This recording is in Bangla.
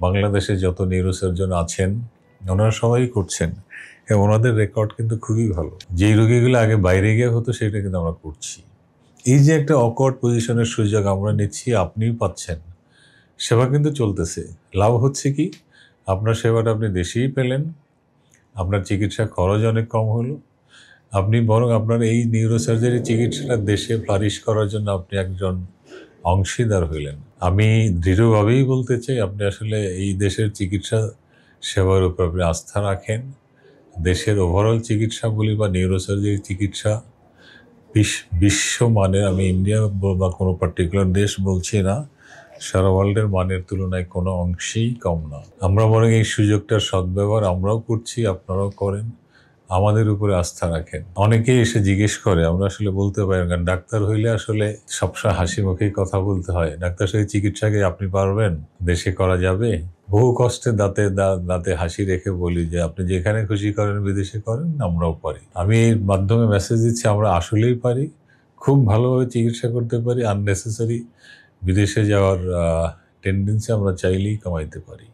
বাংলাদেশে যত নিউরোসার্জন আছেন ওনারা সবাই করছেন এবং ওনাদের রেকর্ড কিন্তু খুবই ভালো। যেই রোগীগুলো আগে বাইরে গিয়ে হতো সেটা কিন্তু আমরা করছি। এই যে একটা অকওয়ার্ড পজিশনের সুযোগ আমরা নিচ্ছি, আপনিও পাচ্ছেন, সেবা কিন্তু চলতেছে। লাভ হচ্ছে কি, আপনার সেবাটা আপনি দেশেই পেলেন, আপনার চিকিৎসা খরচ অনেক কম হলো, আপনি বরং আপনার এই নিউরোসার্জারি চিকিৎসাটা দেশে ফ্লারিশ করার জন্য আপনি একজন অংশীদার হইলেন। আমি দৃঢ়ভাবেই বলতে চাই, আপনি আসলে এই দেশের চিকিৎসা সেবার উপর আপনি আস্থা রাখেন। দেশের ওভারঅল চিকিৎসা বলি বা নিউরোসার্জারি চিকিৎসা বিশ্বমানের, আমি ইন্ডিয়া বা কোনো পার্টিকুলার দেশ বলছি না, সারা ওয়ার্ল্ডের মানের তুলনায় কোনো অংশেই কম না। আমরা বরং এই সুযোগটার সদ্ব্যবহার আমরাও করছি, আপনারাও করেন, আমাদের উপরে আস্থা রাখেন। অনেকেই এসে জিজ্ঞেস করে, আমরা আসলে বলতে পারি না, কারণ ডাক্তার হইলে আসলে সবসময় হাসি মুখেই কথা বলতে হয়। ডাক্তার সাহেব চিকিৎসাকে আপনি পারবেন, দেশে করা যাবে? বহু কষ্টে দাঁতে হাসি রেখে বলি যে আপনি যেখানে খুশি করেন বিদেশে করেন, আমরাও পারি। আমি এর মাধ্যমে মেসেজ দিচ্ছি, আমরা আসলেই পারি, খুব ভালোভাবে চিকিৎসা করতে পারি। আননেসেসারি বিদেশে যাওয়ার টেন্ডেন্সি আমরা চাইলেই কমাইতে পারি।